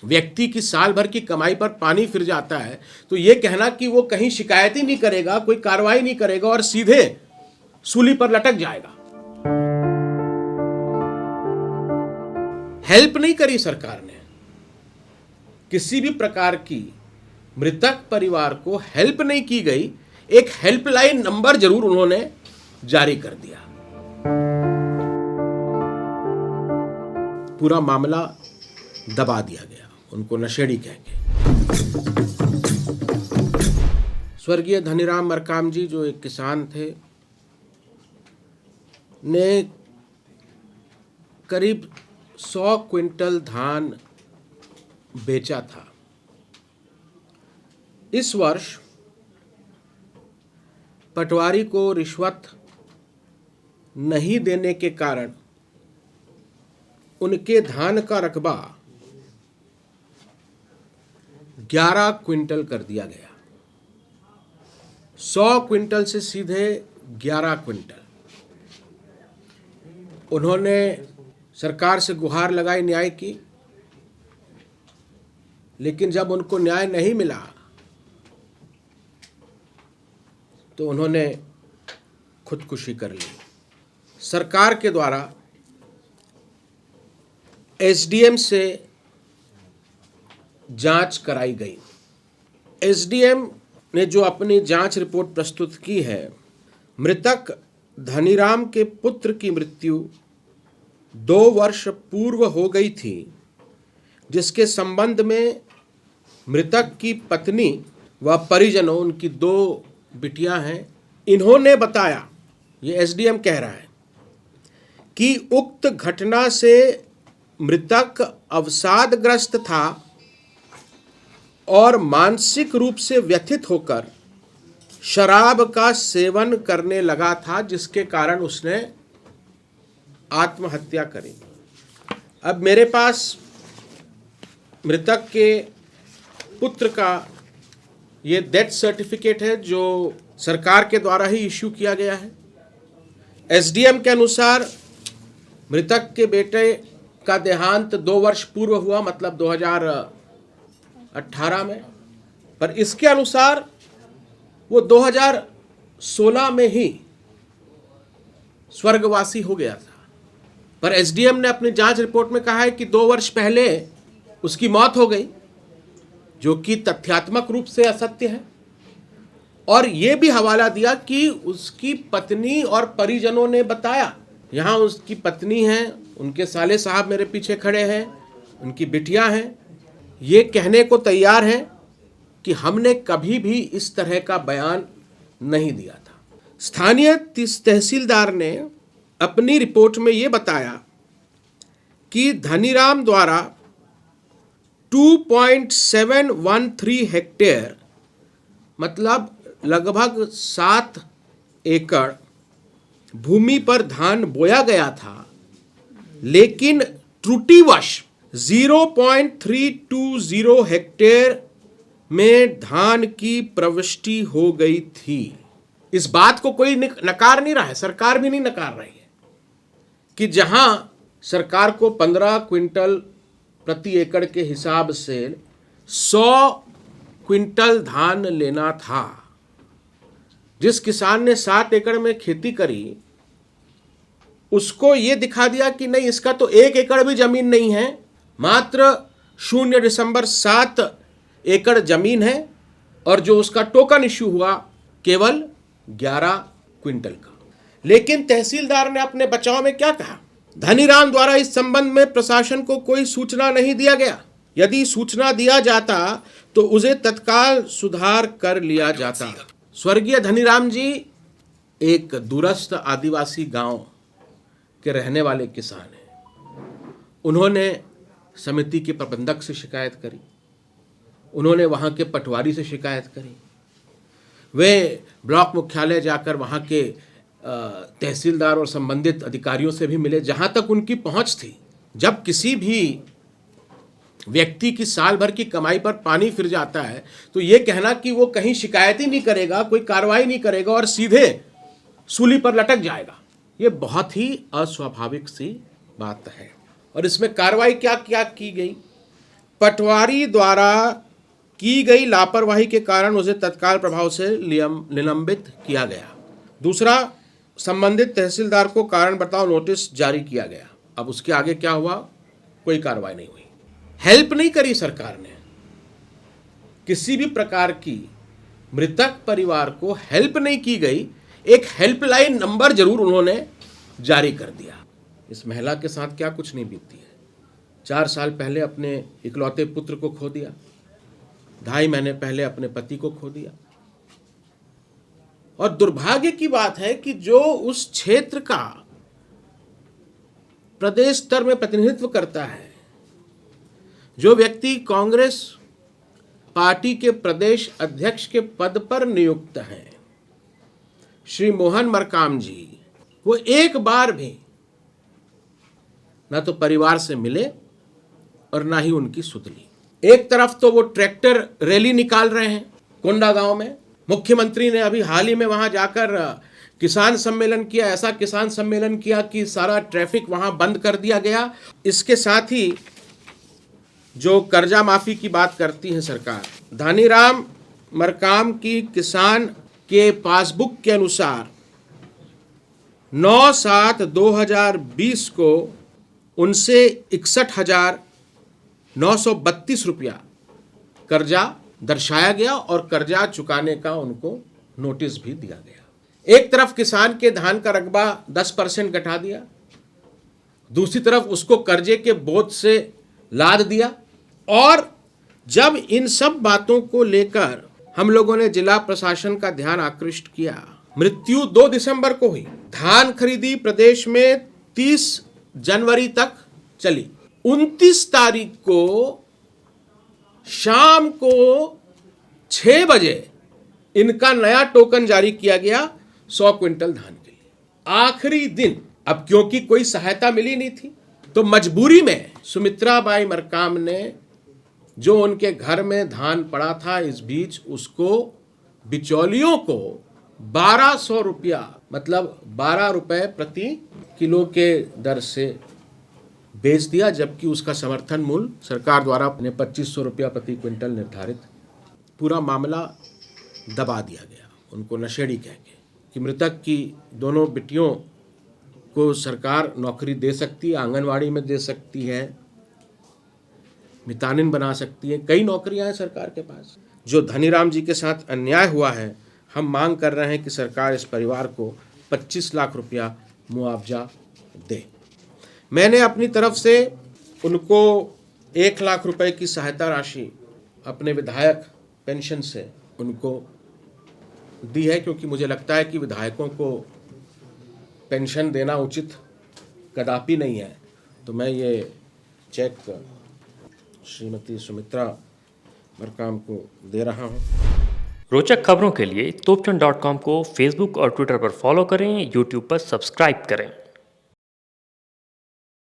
व्यक्ति की साल भर की कमाई पर पानी फिर जाता है, तो ये कहना कि वो कहीं शिकायत ही नहीं करेगा, कोई कार्रवाई नहीं करेगा और सीधे सूली पर लटक जाएगा। हेल्प नहीं करी सरकार ने, किसी भी प्रकार की मृतक परिवार को हेल्प नहीं की गई। एक हेल्पलाइन नंबर जरूर उन्होंने जारी कर दिया। पूरा मामला दबा दिया गया, उनको नशेड़ी कह के। स्वर्गीय धनीराम मरकाम जी, जो एक किसान थे, ने करीब 100 क्विंटल धान बेचा था। इस वर्ष पटवारी को रिश्वत नहीं देने के कारण उनके धान का रकबा 11 क्विंटल कर दिया गया। 100 क्विंटल से सीधे 11 क्विंटल। उन्होंने सरकार से गुहार लगाई न्याय की, लेकिन जब उनको न्याय नहीं मिला तो उन्होंने खुदकुशी कर ली। सरकार के द्वारा एसडीएम से जांच कराई गई। एसडीएम ने जो अपनी जांच रिपोर्ट प्रस्तुत की है, मृतक धनीराम के पुत्र की मृत्यु 2 वर्ष पूर्व हो गई थी, जिसके संबंध में मृतक की पत्नी व परिजनों, उनकी 2 बिटियां हैं, इन्होंने बताया, ये एसडीएम कह रहा है, कि उक्त घटना से मृतक अवसादग्रस्त था और मानसिक रूप से व्यथित होकर शराब का सेवन करने लगा था, जिसके कारण उसने आत्महत्या करी। अब मेरे पास मृतक के पुत्र का ये डेथ सर्टिफिकेट है, जो सरकार के द्वारा ही इश्यू किया गया है। एसडीएम के अनुसार मृतक के बेटे का देहांत 2 वर्ष पूर्व हुआ, मतलब 2018 में, पर इसके अनुसार वो 2016 में ही स्वर्गवासी हो गया था। पर एसडीएम ने अपनी जांच रिपोर्ट में कहा है कि 2 वर्ष पहले उसकी मौत हो गई, जो कि तथ्यात्मक रूप से असत्य है। और ये भी हवाला दिया कि उसकी पत्नी और परिजनों ने बताया। यहाँ उसकी पत्नी है, उनके साले साहब मेरे पीछे खड़े हैं, उनकी बिटियां हैं, ये कहने को तैयार हैं कि हमने कभी भी इस तरह का बयान नहीं दिया था। स्थानीय तहसीलदार ने अपनी रिपोर्ट में ये बताया कि धनीराम द्वारा 2.713 हेक्टेयर, मतलब लगभग 7 एकड़ भूमि पर धान बोया गया था, लेकिन त्रुटिवश 0.320 हेक्टेयर में धान की प्रविष्टि हो गई थी। इस बात को कोई नकार नहीं रहा है, सरकार भी नहीं नकार रही है, कि जहां सरकार को 15 क्विंटल प्रति एकड़ के हिसाब से 100 क्विंटल धान लेना था, जिस किसान ने 7 एकड़ में खेती करी, उसको ये दिखा दिया कि नहीं, इसका तो 1 एकड़ भी जमीन नहीं है, मात्र 0.7 एकड़ जमीन है, और जो उसका टोकन इश्यू हुआ केवल 11 क्विंटल का। लेकिन तहसीलदार ने अपने बचाव में क्या कहा? धनीराम द्वारा इस संबंध में प्रशासन को कोई सूचना नहीं दिया गया। यदि सूचना दिया जाता तो उसे तत्काल सुधार कर लिया जाता। स्वर्गीय धनीराम जी एक दूरस्थ आदिवासी गांव के रहने वाले किसान हैं। उन्होंने समिति के प्रबंधक से शिकायत करी, उन्होंने वहाँ के पटवारी से शिकायत करी, वे ब्लॉक मुख्यालय जाकर वहाँ के तहसीलदार और संबंधित अधिकारियों से भी मिले, जहाँ तक उनकी पहुँच थी। जब किसी भी व्यक्ति की साल भर की कमाई पर पानी फिर जाता है, तो ये कहना कि वो कहीं शिकायत ही नहीं करेगा, कोई कार्रवाई नहीं करेगा और सीधे सूली पर लटक जाएगा, ये बहुत ही अस्वाभाविक सी बात है। और इसमें कार्रवाई क्या क्या की गई? पटवारी द्वारा की गई लापरवाही के कारण उसे तत्काल प्रभाव से निलंबित किया गया। दूसरा, संबंधित तहसीलदार को कारण बताओ नोटिस जारी किया गया। अब उसके आगे क्या हुआ, कोई कार्रवाई नहीं हुई। हेल्प नहीं करी सरकार ने, किसी भी प्रकार की मृतक परिवार को हेल्प नहीं की गई। एक हेल्पलाइन नंबर जरूर उन्होंने जारी कर दिया। इस महिला के साथ क्या कुछ नहीं बीती है। 4 साल पहले अपने इकलौते पुत्र को खो दिया, 2.5 महीने पहले अपने पति को खो दिया। और दुर्भाग्य की बात है कि जो उस क्षेत्र का प्रदेश स्तर में प्रतिनिधित्व करता है, जो व्यक्ति कांग्रेस पार्टी के प्रदेश अध्यक्ष के पद पर नियुक्त हैं, श्री मोहन मरकाम जी, वो एक बार भी ना तो परिवार से मिले और ना ही उनकी सुध ली। एक तरफ तो वो ट्रैक्टर रैली निकाल रहे हैं कोंडागांव में, मुख्यमंत्री ने अभी हाल ही में वहां जाकर किसान सम्मेलन किया, ऐसा किसान सम्मेलन किया कि सारा ट्रैफिक वहां बंद कर दिया गया। इसके साथ ही जो कर्जा माफी की बात करती है सरकार, धानीराम मरकाम की किसान के पासबुक के अनुसार 9/7/2020 को उनसे 61,932 रुपया कर्जा दर्शाया गया और कर्जा चुकाने का उनको नोटिस भी दिया गया। एक तरफ किसान के धान का रकबा 10% घटा दिया, दूसरी तरफ उसको कर्जे के बोझ से लाद दिया। और जब इन सब बातों को लेकर हम लोगों ने जिला प्रशासन का ध्यान आकृष्ट किया, मृत्यु 2 दिसंबर को हुई। धान खरीदी प्रदेश में 30 जनवरी तक चली। 29 तारीख को शाम को 6 बजे इनका नया टोकन जारी किया गया 100 क्विंटल धान के लिए। आखिरी दिन, अब क्योंकि कोई सहायता मिली नहीं थी तो मजबूरी में सुमित्रा बाई मरकाम ने, जो उनके घर में धान पड़ा था, इस बीच उसको बिचौलियों को 1200 रुपया, मतलब 12 रुपए प्रति किलो के दर से बेच दिया, जबकि उसका समर्थन मूल्य सरकार द्वारा अपने 2500 रुपया प्रति क्विंटल निर्धारित। पूरा मामला दबा दिया गया, उनको नशेड़ी कह के, कि मृतक की दोनों बेटियों को सरकार नौकरी दे सकती है, आंगनवाड़ी में दे सकती है, मितानिन बना सकती है, कई नौकरियां हैं सरकार के पास। जो धनीराम जी के साथ अन्याय हुआ है, हम मांग कर रहे हैं कि सरकार इस परिवार को 25 लाख रुपया मुआवजा दे। मैंने अपनी तरफ से उनको 1 लाख रुपए की सहायता राशि अपने विधायक पेंशन से उनको दी है, क्योंकि मुझे लगता है कि विधायकों को पेंशन देना उचित कदापि नहीं है। तो मैं ये चेक श्रीमती सुमित्रा मरकाम को दे रहा हूँ। रोचक खबरों के लिए topchan.com को फेसबुक और ट्विटर पर फॉलो करें, यूट्यूब पर सब्सक्राइब करें।